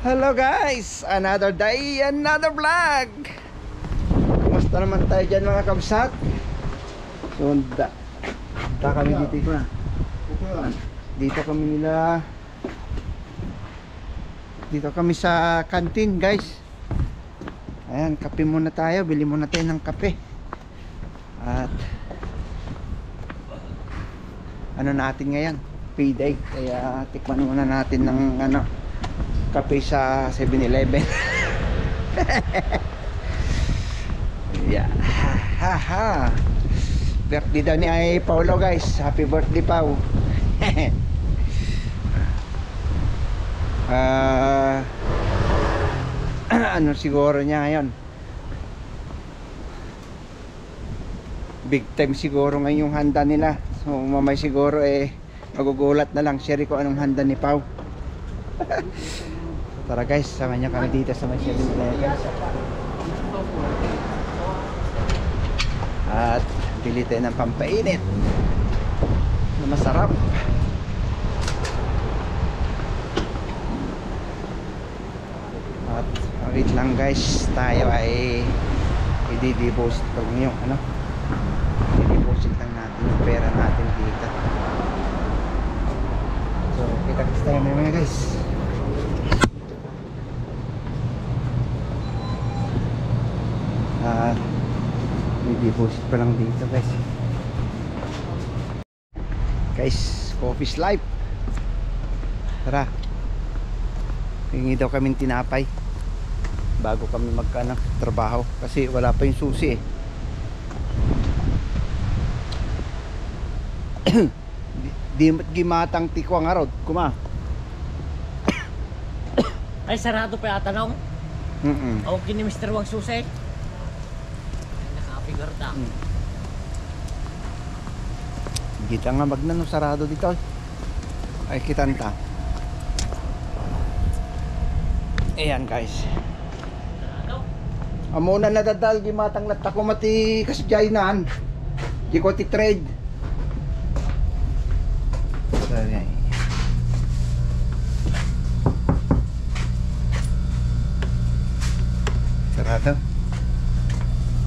Hello guys! Another day, another vlog! Kumusta naman tayo dyan mga kabsat? Sunda kami dito na. Dito kami nila. Dito kami sa kantin guys. Ayan, kape muna tayo. Bili muna tayo ng kape. At ano natin ngayon? Payday. Kaya tikman muna natin ng kape sa 7-Eleven. Yeah. Ha. Birthday daw ni ay Paulo guys. Happy birthday Pau. Ano siguro niya ngayon? Big time siguro ngayon yung handa nila. So mamay siguro magugulat na lang share ko anong handa ni Pau. Tara guys, sama niya kami dito sa 7-Eleven. At bili tayo ng pampainit na masarap. At wait lang guys, tayo ay i-deposit ko ngayon i-deposit lang natin yung pera natin dito. So kita-kits tayo mamaya guys. May deposit pa lang dito guys. Guys, office life. Tara, hingi daw kaming tinapay bago kami trabaho kasi wala pa yung susi di gimatang tikwang arod kuma. Ay sarado pa yata nung o kini Mr. Wang susi nakapigurta. Kita nga magnano sarado dito ay kitanta. Ayan guys, amuna nadadal gimatang latta ko mati kasjainan di ko ti trade. Sorry. Sarado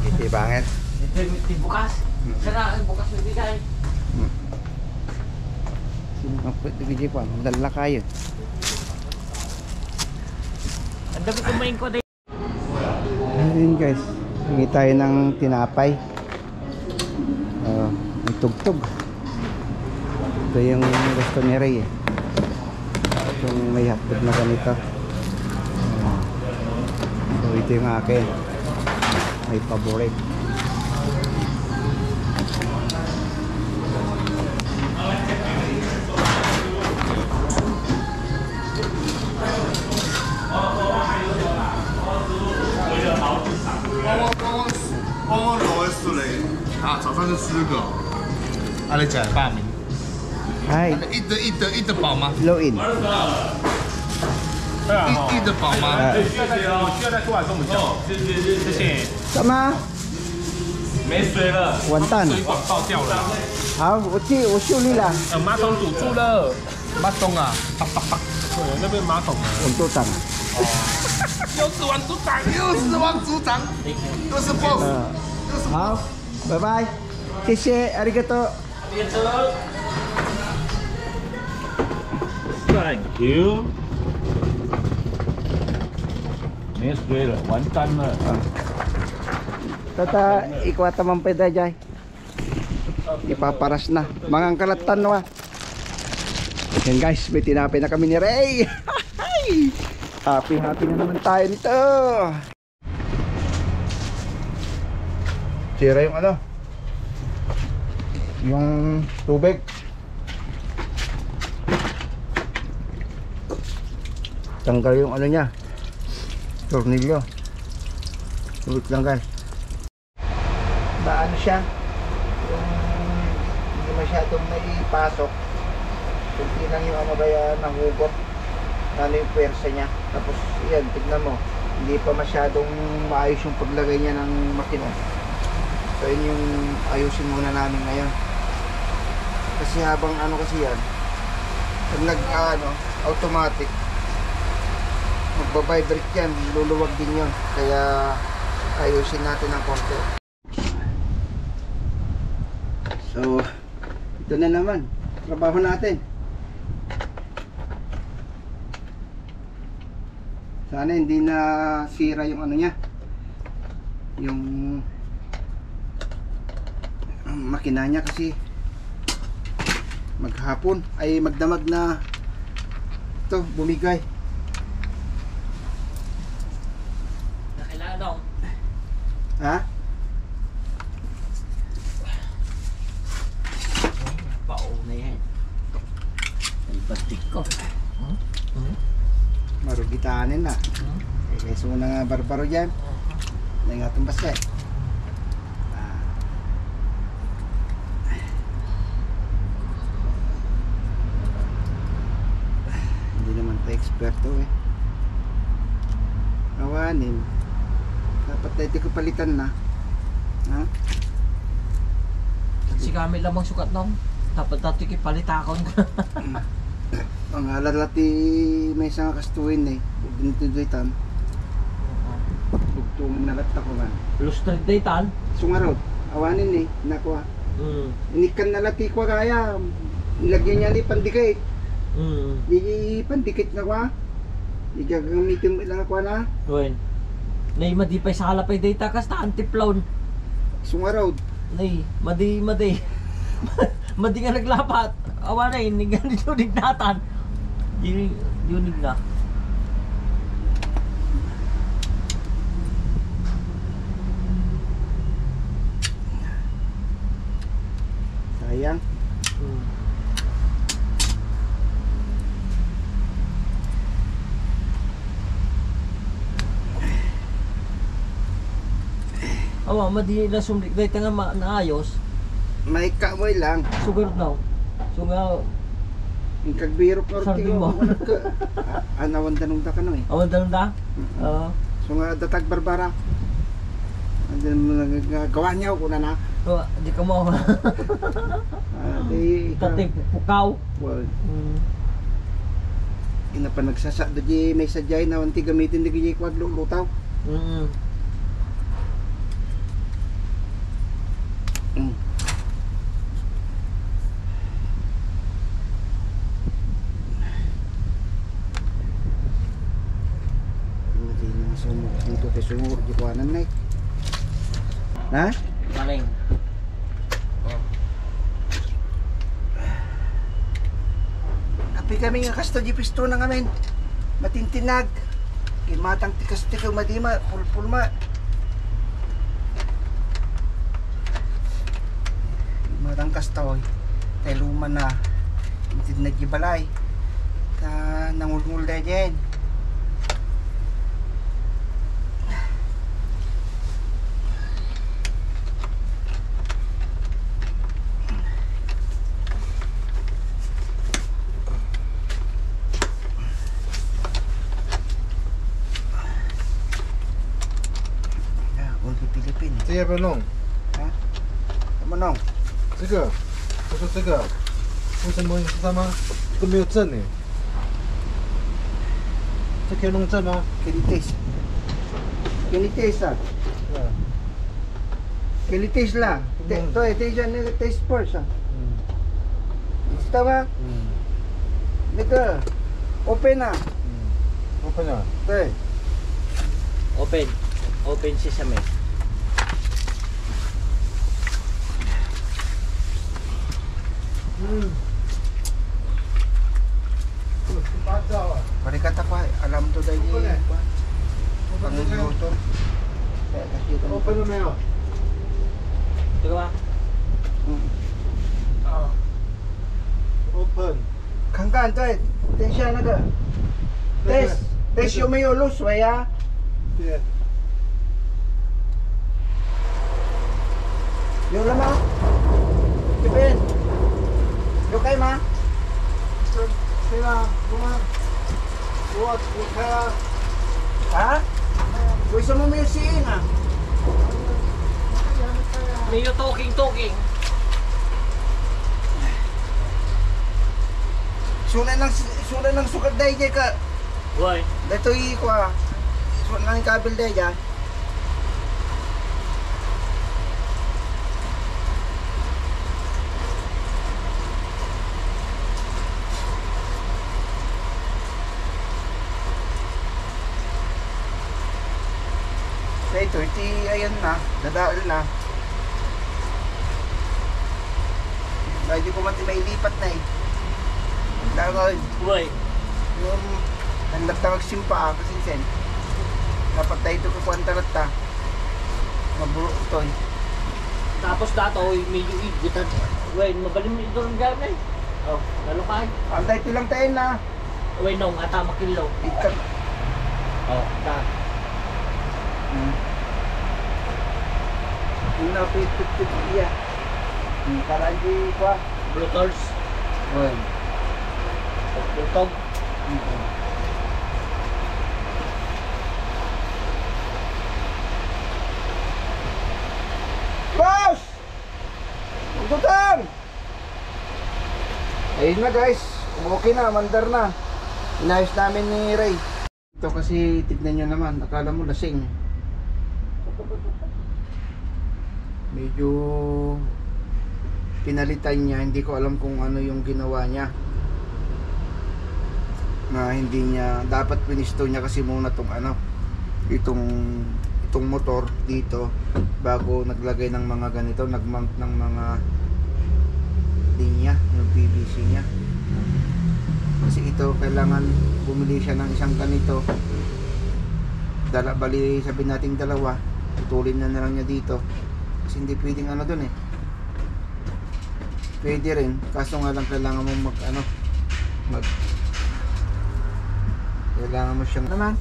iti banget Iti bukas saraan bukas bibigay. Sino nga pwede bigay ko dala kayo. Ang dami kumain ko din. Ayun guys, hingi tayo ng tinapay. May tugtog. Ito yung gusto ni Ray itong may hotdog na ganito. So ito yung akin. May favorite.早上就吃个，你吃饱没？Hi. 一得饱吗？ Low in. 一得饱吗？我需要再过来跟我们叫，谢谢。 Sama. 没水了， Wantan. 水管爆掉了。好，我修理了。马桶堵住了，马桶啊，啪啪啪，对，那边马桶。Untuk tang. 又是王组长，又是王组长，又是 boss， 好，拜拜。谢谢，ありがとう。 Thank you。没水了，完蛋了。 Tata, ikwata man pa dajay. Ipaparas na. Mga kalatan na. Yan guys, may tinapay na kami ni Ray. Happy na naman tayo nito. Sira yung yung tubig. Tanggal yung niya, tornilyo. Tulit lang guys. Ano siya, yung hindi masyadong naipasok, kunti lang yung nahugot, yung pwersa niya. Tapos yan, tignan mo, hindi pa masyadong maayos yung paglagay niya ng makina. So yun yung ayusin muna namin ngayon. Kasi habang kasi yan, pag automatic, magbabibrate yan, luluwag din yun. Kaya ayusin natin ng konti. So, ito na naman, trabaho natin. Sana hindi na sira yung ano niya, yung makina niya, kasi maghapon ay magdamag na ito, bumigay. Nakailangan daw. Ha? Pao na yan. Ang bastik ko. Marugitanin na. Keso mo na nga barbaro dyan. Na nga tumbas ka eh. Hindi naman tayo eksperto eh. Awanin. Dapat na ito ko palitan na. Ha? Si kami lamang sukat nung. Dapat dati kipalitakon ko. Ang alalati may isang kastuin eh. Dinituduitan. Bugtong nalat ako man. Lustred day tan. Sungarod. Awanin eh. Nakuha. Mm. Inikan nalati ko kaya. Nilagyan niya ni pandikit. Mm. Di pandikit na kwa. Di gagamitin mo ilang ako na. Wen. Nay madipay sa halapay data kas ta antiplon. Sungarod. Nay, madi. Madi nga naglapat. Awa na yun, ganito dignatan. Yunig na. Sayang. Awa, madi na sumlik. Dahil nga naayos. May kamoy lang. Sugar daw. So nga, Yung kagbirok na Sardin mo. Anawan danong da ka no eh. awan dalong da? Oo. So nga datag barbara. Andun mo nagagawa niya ko na na. So, di ka mo. Di Tatay pukaw. well, Mm. ina pa nagsasa di may sadyay na wanti gamitin di kay kwad lutaw. Mm. Hindi na sumok dito kay sumok di kuanan na. Ha? Maling. Kapi kami nga kasto di pisto na ngamin. Matintinag. Kimatang tikas tikaw madima pulpulma. Matang kastoy. Tay luma na. Intid na gibalay. Ta nangulngul da dyan. Pilipin. 这要不要弄？ Ano nong? 这个，我说这个，为什么你知道吗？这个没有证呢。这可以弄证吗？ Kinitis. Kinitis ah. 对。 Kinitis la. To ito yung taste first ah. 嗯 Gusto ba? 嗯 Nika. Open na. 嗯。open 啊。 Te. Open. Open sesame. Pare kata pa alam to dahil pangluto. Kaya kasi ito. open 了没有？ Ito ka ba? 啊。open。 Kangkan to eh. Tensya na ka. Test. Test yung may ulos. Waya. 对。 Yung lama. Kipin. Yung kay ma. 对啊，我开啊。 Ha? Gusto mo may usiin ah. Medyo talking. Sunan ng sukat dahil ka. Uy. Dito ko so nang kabel dahil dyan. So ito, ayan na, nadaal na. Medyo ko may lipat na eh. Dahil Uy. yung hanap na magsimpa kasi sen. Dapat tayo ito kukuantarat ta. Maburo ito eh. Tapos dato, medyo igitan. Uy, mabalim ito ng gamit. Oh, nalukay. Ang dahil ito lang tayo na. Uy, nung ata makilo. Ikan. Oh, da. Yung napit-pit iya. Karaan di ko. Bluetooth. Well. Bluetooth. Boss! Magtutang! Ayun na guys. Okay na, mandar na. Inayos namin ni Ray. Ito kasi tignan nyo naman. Akala mo lasing. Medyo pinalitan niya. Hindi ko alam kung ano yung ginawa niya. Na hindi niya dapat pinisto niya kasi muna tong ano itong motor dito bago naglagay ng mga ganito, nagmount ng mga linya, yung PVC niya. Kasi ito kailangan bumili siya ng isang ganito. Bali sabihin natin dalawa, putulin na lang niya dito. Kasi hindi pwedeng ano dun eh. Pwede rin, kaso nga lang kailangan mo kailangan mo siyang naman.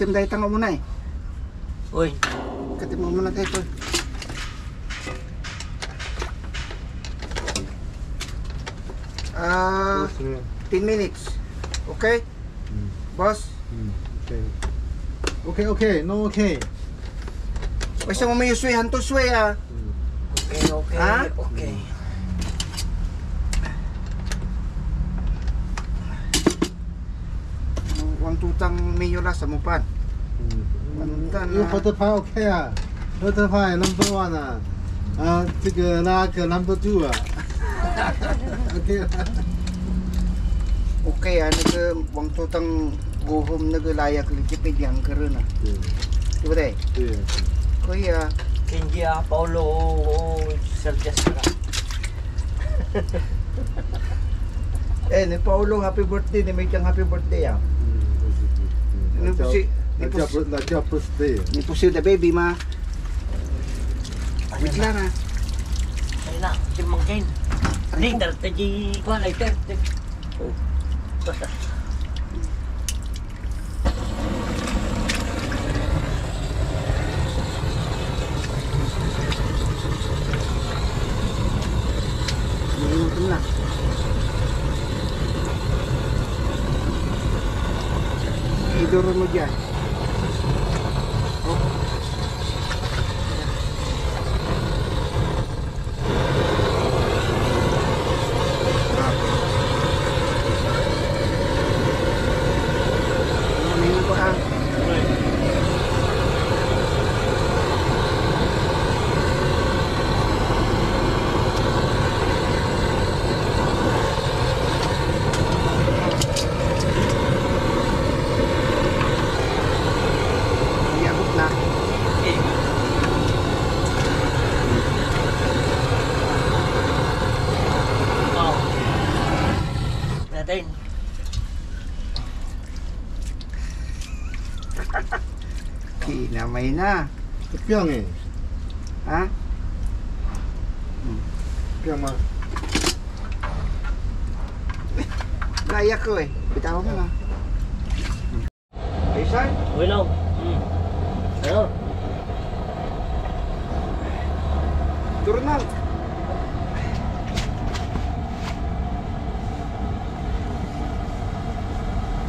Katim dahil tango muna eh. Uy. Katim mo muna tayo ito. 10 minutes. Okay? Boss? Okay. Okay, okay. No okay. Basta mo may uswe, hanto uswe ah. Okay, okay, Ha? okay. Wang tutang mayor sa mupan. 이거 버터파이 오케이야. 버터파이 넘버 원아. 아, 这个那个 number 2 啊. 오케이. Okay ah, wang tutang guhom naglayak likipid yang karon ah. Diba day? 네. Kuya, Kenjia Paulo Sergestra. ni Paulo happy birthday, ni Maychang happy birthday ah. Ni 나 birthday. Ni pusil the baby ma. Wait lang ah. Ay na, si Mangkin. Later, taji ko later. Oh. Inutin lang. Iduro mo dyan. Natin. Kinamay na. 특병에. Ha? 干嘛？ Kaya ko eh. Bitawan mo na. Aysan? Okay lang. Ano? Turunal.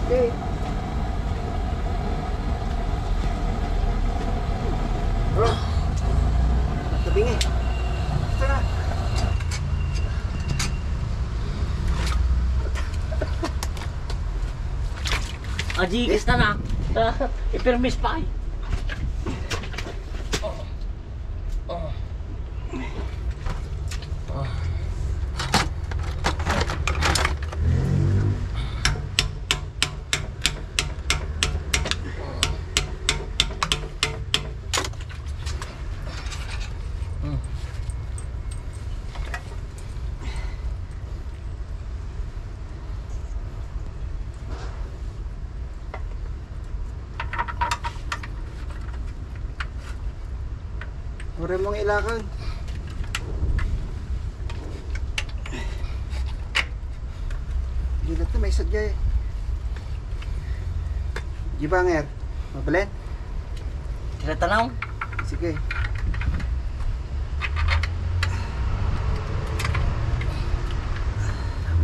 Okay. Bro. Tabingi. Ito na. Ajigas na na. Ipermis pa ay. Ore mong ilakan. Gilat na may sadya eh. Gibanger. Mabalin? Tira tanaw. Sige.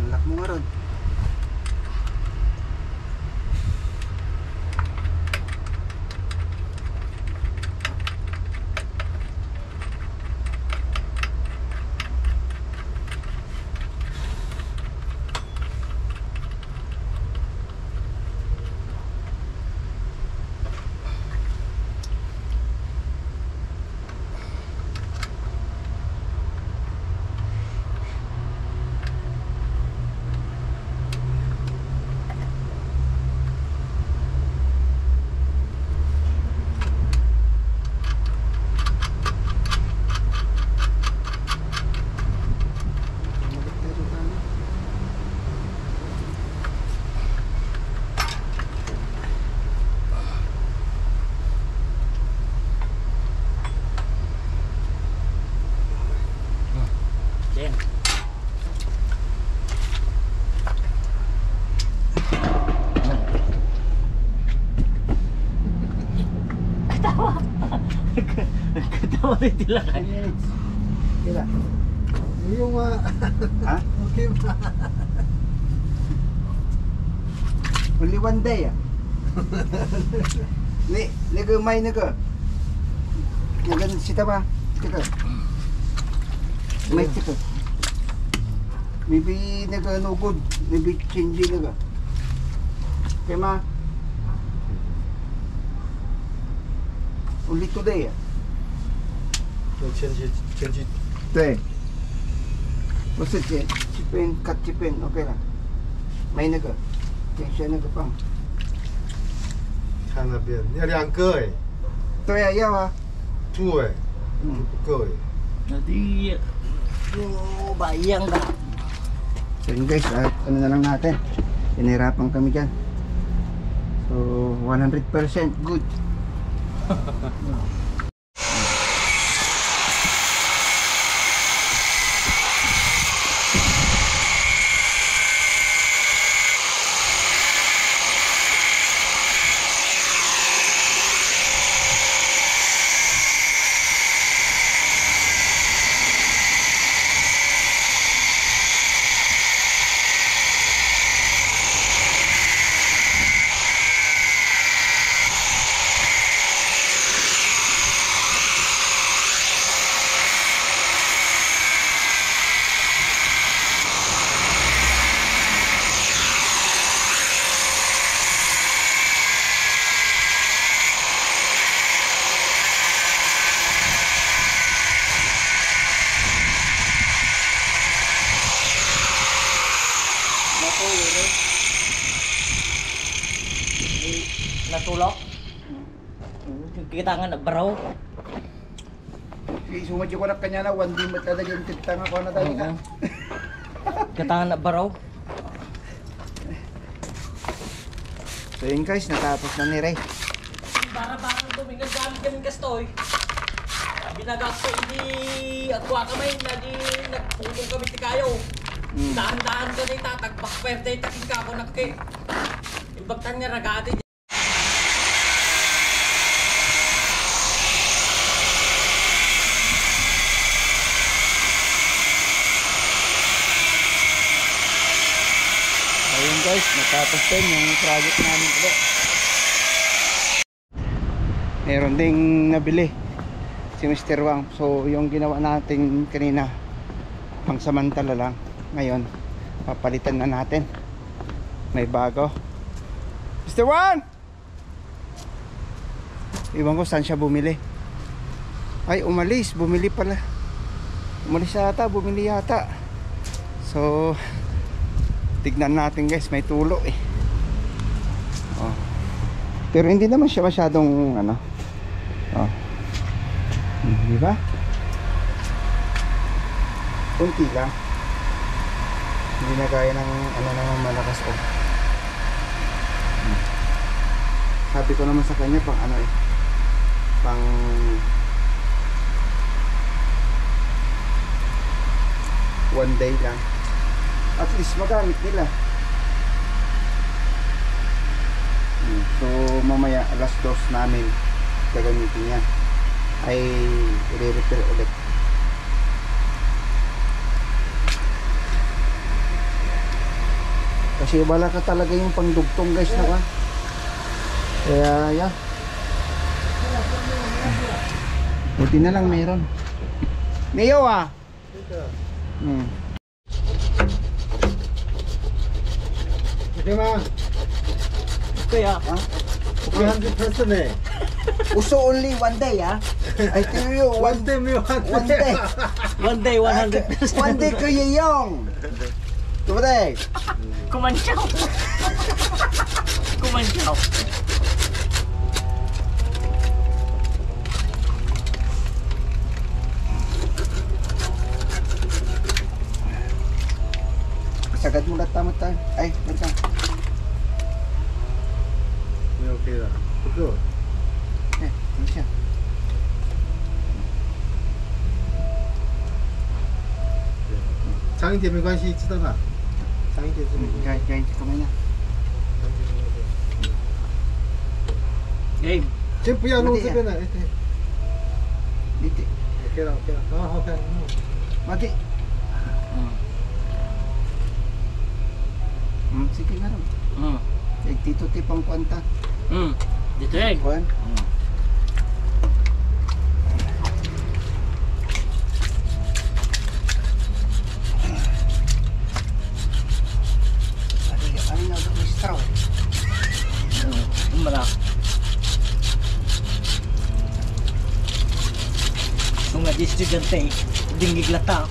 Alak mo nga ron. Yan. Katawa. Katawa rin tila ka. Kila. Yung Ha? okay ba? Only one day ah. Ni gamay na ka. Kaya sita ba? Tika. May tika. Maybe naga no good. Maybe change naga. Kaya ma. Only today ah. 前期 对。不是剪chipin cut chipin okay lang. May naga. Kaya siya naga pang. 看那边要2个哎， 对啊，要啊。 2哎，嗯。不够哎。 Jadi, oh, bayang ka. So yun guys, ano na lang natin. Pinahirapan kami dyan. So 100% good. Natulog. Kita nga na bro. Sumadyo ko na kanya na, 1 day matlalag yung titang ako na tayo ka. Kita nga na bro. So yun guys, natapos na ni Ray. Para Domingo gamit kami kastoy. Binagak ko hindi atwa kamay na di nagpulong kami ti kayo. Dahan-dahan ka na itatagbak pwerte itakin ka ako nagke. Imbagtan niya ragati. Ayun guys, natapos din yung project namin ulit. Meron ding nabili si Mr. Wang. So yung ginawa natin kanina pang samantala lang. Ngayon papalitan na natin. May bago. Mr. Wang! Iwan ko saan siya bumili. Ay umalis, bumili pala. Umalis yata, bumili yata. So tignan natin guys, may tulo eh. Oh. Pero hindi naman siya masyadong ano. Oh. Di ba? Kunti lang. Hindi na gaya ng ano naman malakas oh. Sabi ko naman sa kanya pang ano eh. Pang one day lang. At least magamit nila. So mamaya alas 2 namin gagamitin niya. Ay i-repair ulit. Kasi wala ka talaga yung pangdugtong guys na ka. Kaya yan. Buti na lang meron. Neo ah. Okay man. Kaya, 100% eh. Also only one day ah. I tell you One day 没有 one day. one day 100%. One day Kuya Yong. 对不对？ Kumantsaw. Kumantsaw. Sagad mo na tama tayo. Ay, wait lang. 没有 OK 的，不够。 Eh, ano siya?长一点没关系，知道吧？长一点是没关系。 Gaya kamay niya. Game. 先不要弄这边了，哎对 Diti. ，OK 了 OK 了，好好看。Mati. Sige nga rin. Dito tipang kwanta. Dito egg. Kuhan. Ano na ito? Straw. Mala. Kung nga di estudyante, dingig lata.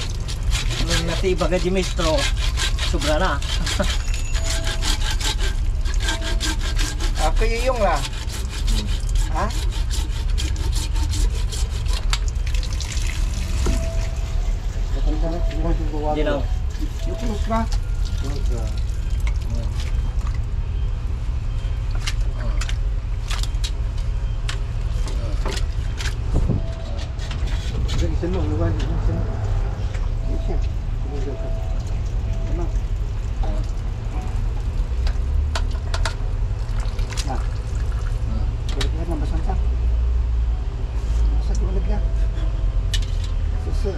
Nung nati ibaga di maestro, sobra na. Ako yung lah. Ha? Di lang. Yung close ba?这个先弄没关系，先。 Yun siya. Tama. Ah. Balik na basang sa. Basag ulit na. Susa.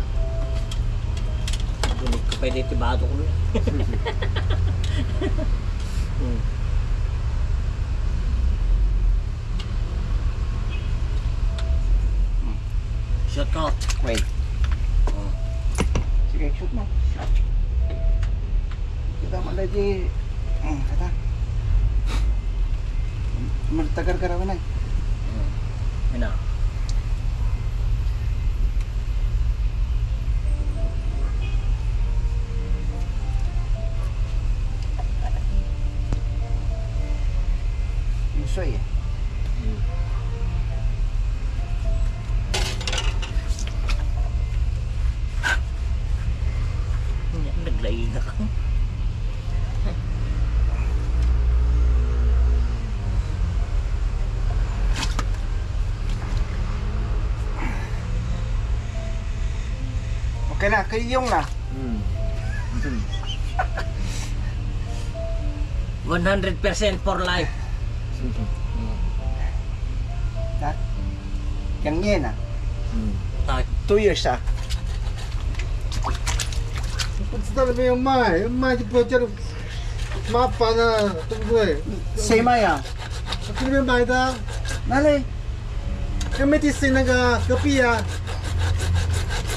Dinig ka pwede tibado ko na. Shot ka. Wait. Sige, shoot mo. Kita mo lagi. Kata. Maltagar-garawan na. Yan na. Yung soy eh. Naglaing na ka. Okay na, kayo yung na. 100% for life. Yang yen ah. Tak. 2 years ah. 不知道那边要卖，卖就不要叫你麻烦了，对不对？ Same ah. 去那边买的啊， Nalay, 跟 medicine 那个隔壁啊，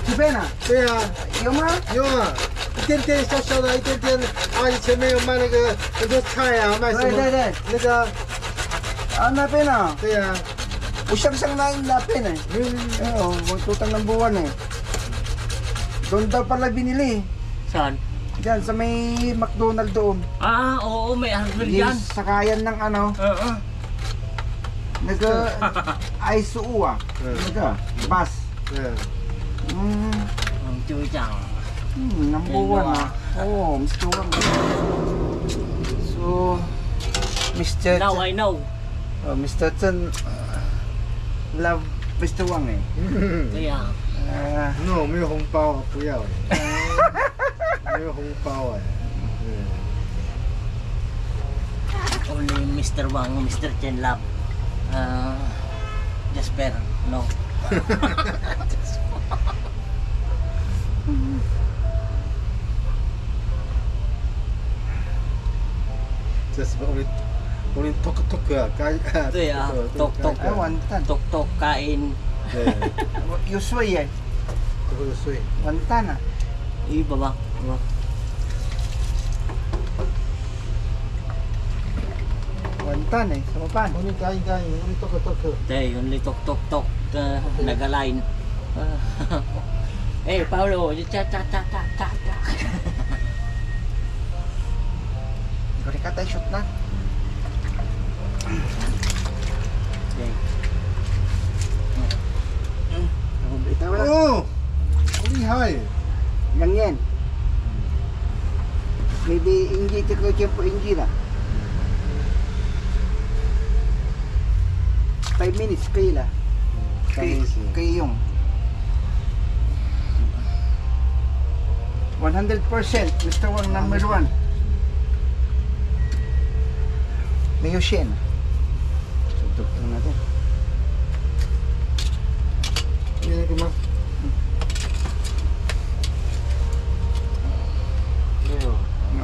kipen ah. 对啊， Yung ma? 有啊，一点点小小的，一点点。阿姨前面有卖那个很多菜啊，卖什么？对，那个， napin ah. 对呀、啊， Usang-sang na yung napin eh. Oo, magtutang ng buwan eh. Doon daw pala binili. Saan? Diyan sa may McDonald doon. Ah, oo, may hardware Yung yan. sakayan ng ano, Oo. Aisuu ah. Bus. 对。 Ang chuchang. Number 1 ah. Oo, Mr. Wang. So, Mr. Now I know. Mr. Chen love Mr. Wang eh. Kaya, no，没有红包，不要。没有红包哎。 only Mr. Wang, Mr. Chen love. Jasper, no.这是我们톡톡啊，该 Ito ya, tok-tok. Ay, wantan. Tok-tok, kain. 对， Usually eh. 这个税。 Wantan ah. Iba ba? Iba. Wantan eh. Sa mapan. 我们该我们톡톡。 Day, only tok-tok-tok. Nag-align. Eh, Paolo, cha-cha-cha-cha-cha. Gari ka tayo shoot na. Okay. Ito wala. 哦，好厉害！ Yang yan. Maybe inji ito ko tiempo inji na. 5 minutes kayo la. Kayo yung 100% Mr. Wang number 1. Miyoshin. Tutok natin. Ini ke mas?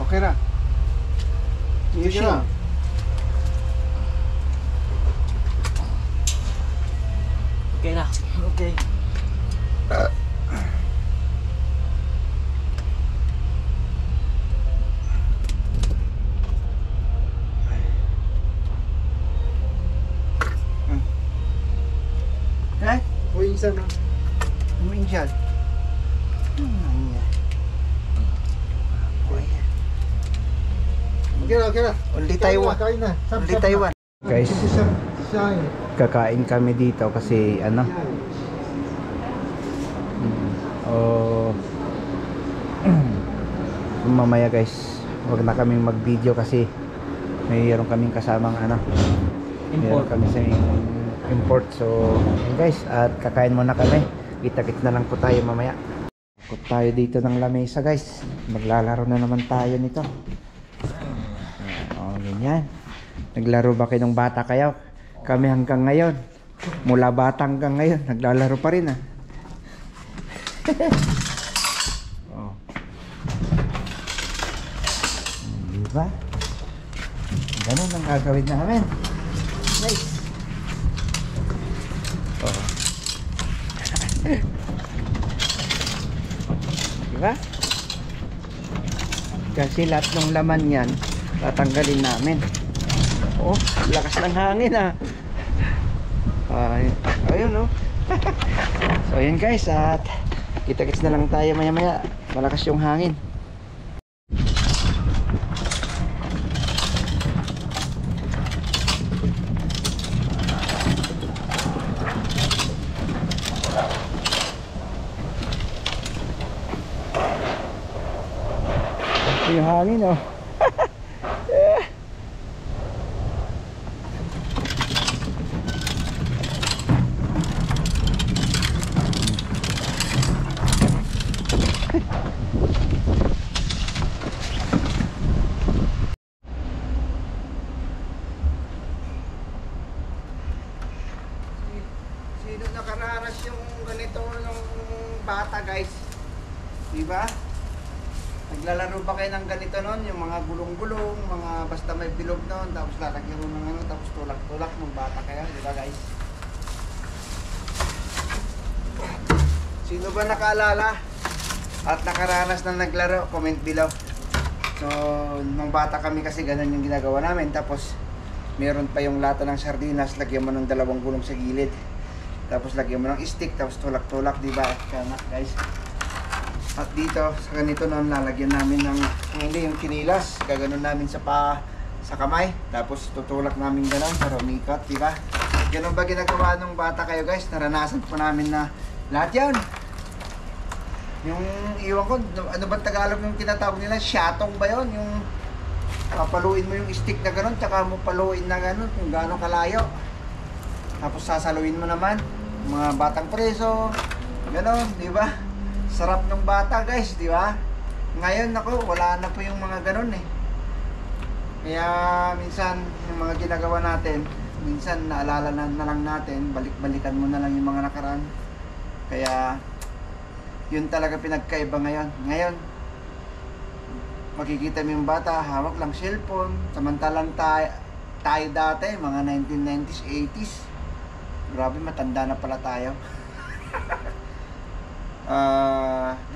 Okay ra. Miyoshin. Sige na. Okay na. Okay. Okay? 我医生呢？ Minsan. OK 了 OK 了。 Only Taiwan. kain na. Only Taiwan. Guys, kakain kami dito kasi ano mamaya guys wag na kaming mag video kasi mayroon kaming kasamang ano mayroon kami sa import so yun guys at kakain muna kami kita-kits na lang po tayo mamaya ikot tayo dito ng lamesa guys maglalaro na naman tayo nito ganyan naglaro ba kayo ng bata kayo kami hanggang ngayon mula bata hanggang ngayon naglalaro pa rin ah. Oh. Diba? Ganun ang gagawin namin nice oh. Diba? Kasi lahat ng laman yan tatanggalin namin oh, lakas ng hangin ah. Ayun no. So ayun guys at kita-kits na lang tayo maya maya malakas yung hangin yung hangin oh. Naglalaro ba kayo ng ganito noon? Yung mga gulong-gulong, mga basta may bilog noon, tapos lalagyan mo ng ano, tapos tulak-tulak nung bata kayo, di ba guys? Sino ba nakaalala at nakaranas na naglaro? Comment below. So, nung bata kami kasi ganun yung ginagawa namin. Tapos, meron pa yung lata ng sardinas, lagyan mo ng 2 gulong sa gilid. Tapos, lagyan mo ng stick, tapos tulak-tulak, di ba? Kaya guys. At dito, sa ganito noon, lalagyan namin ng, hindi, yung kinilas. Gaganon namin sa kamay. Tapos, tutulak namin gano'n para umikot, di ba? Ganun ba ginagawa nung bata kayo guys? Naranasan po namin na lahat yan. Yung iwan ko, ano ba Tagalog yung tinatawag nila? Shatong ba yun? Yung papaluin mo yung stick na gano'n, tsaka mo paluin na gano'n kung gano'ng kalayo. Tapos sasaluin mo naman, mga batang preso, gano'n, di ba? Sarap ng bata guys, di ba? Ngayon ako, wala na po yung mga gano'n eh. Kaya minsan, yung mga ginagawa natin, minsan naalala na lang natin, balik-balikan mo na lang yung mga nakaraan. Kaya, yun talaga pinagkaiba ngayon. Ngayon, makikita mo yung bata, hawak lang cellphone. Samantalang tayo dati, mga 1990s, 80s. Grabe, matanda na pala tayo.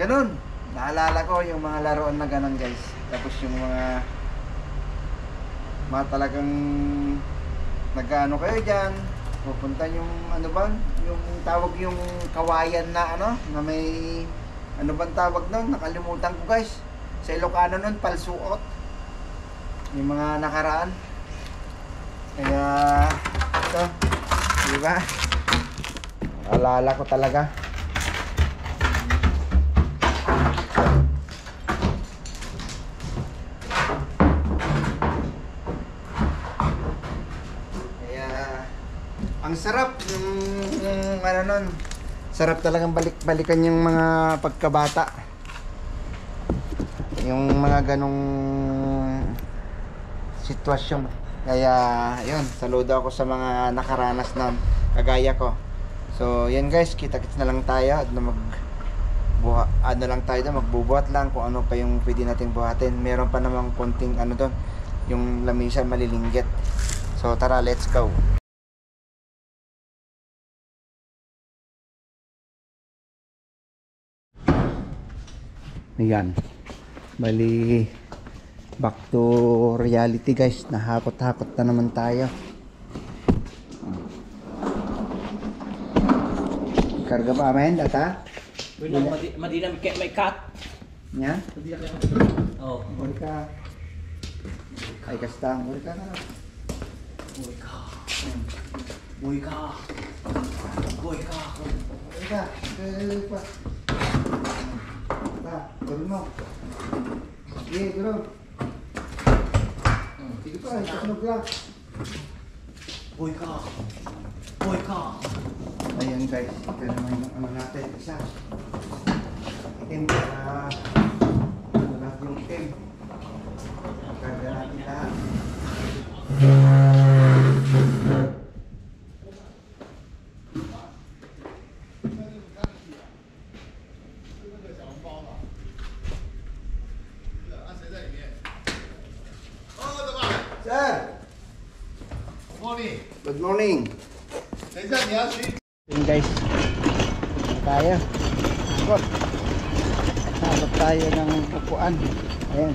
Ganun. Naalala ko yung mga laruan na ganun guys. Tapos yung mga talagang nag-ano kayo dyan. Pupunta yung ano ba? Yung tawag yung kawayan na ano? Na may ano bang tawag nun? Nakalimutan ko guys. Sa Ilocano nun, palsuot. Yung mga nakaraan. Kaya ito. Diba? Alala ko talaga. Ang sarap yung ano nun. Sarap talagang balik-balikan yung mga pagkabata. Yung mga ganong sitwasyon. Kaya yun, saludo ako sa mga nakaranas na kagaya ko. So yan guys, kita-kits na lang tayo at ano lang tayo doon, magbubuhat lang kung ano pa yung pwede natin buhatin. Meron pa namang konting ano doon, yung lamisa malilinggit. So tara, let's go. Ayan, bali back to reality guys. Nahakot-hakot na naman tayo. Karga pa amin data? Madi na may cut. Nya? Oh. Uri ka. Ay kastang, uri ka na. Boy ka. Boy ka. Boy ka. Uri ka. Pa. Turun mo. Sige, turun. Sige pa, itunog lang. Boy ka. Boy ka. Ayan guys, ito naman yung ano natin, isa. Itim, ano lahat yung itim. Karga natin lahat. Good morning. Yun guys, tayo. Sabot tayo ng upuan. Ayan.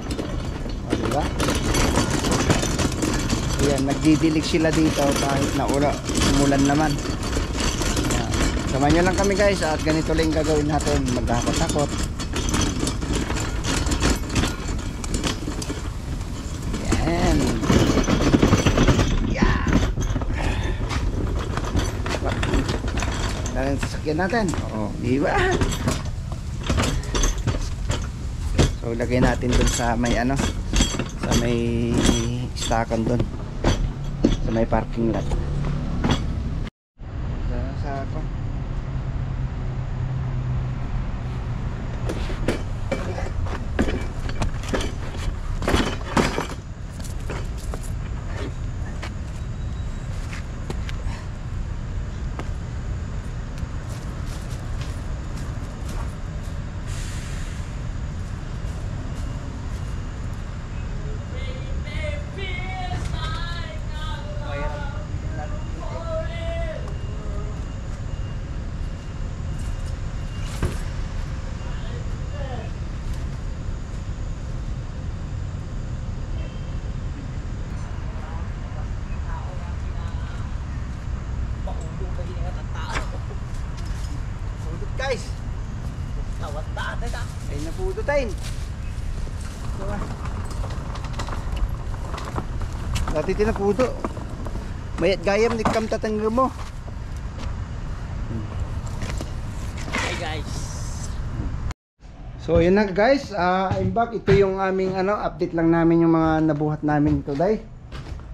O, diba? Ayan, nagdidilig sila dito kahit na umulan naman. Ayan. Samahan nyo lang kami guys at ganito lang gagawin natin. Maghakot-hakot. Ayan. Ang sasakyan natin. Oo, di ba? So lagay natin dun sa may ano, sa may stakan dun. Sa may parking lot. Sa ako. line. Diba? Dati tinapudo. Mayat gayam ni kam tatangga mo. Hey guys. So yun na guys, I'm back. Ito yung aming update lang namin yung mga nabuhat namin today.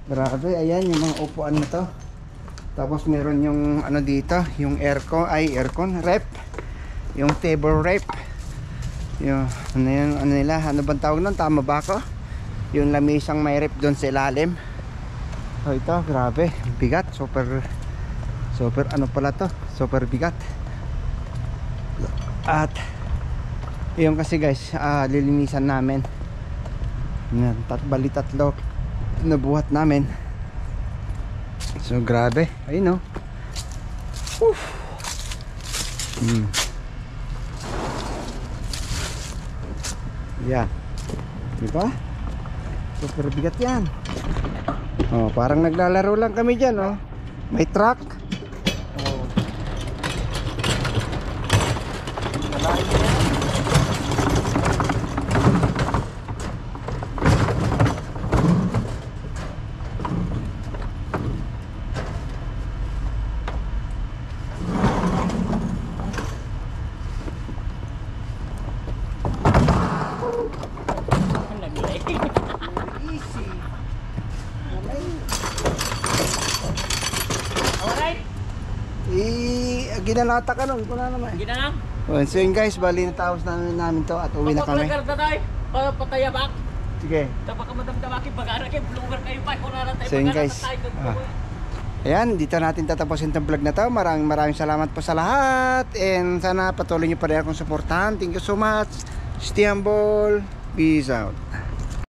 Grabe, ayan yung mga upuan na to. Tapos meron yung dito, yung aircon, rep. Yung table rep. Yung ano nila, ano bang tawag nun? Tama ba ako? Yung lamisang may rep doon sa ilalim. Oh, ito, grabe, bigat, super ano pala to? Super bigat. At yun kasi guys, lilinisan namin. Yan, bali tatlo nabuhat namin. So grabe, ayun oh. Yan, diba? Super bigat yan. Oh, parang naglalaro lang kami dyan, oh. May truck. Oh. Easy. Alright. Ginalata ka nun, ko na naman. Ginang. So yun guys, bali natapos namin to at uwi na kami. Papakalagar na tayo. Patayabak. Sige. Tapos ka madamdamaki pag-ara kayo. Vlogger kayo pa. Kung naratay So yun guys, ayan, dito natin tatapusin itong vlog na to. Maraming salamat po sa lahat. And sana patuloy nyo pa rin akong supportahan. Thank you so much. Stay humble. Peace out.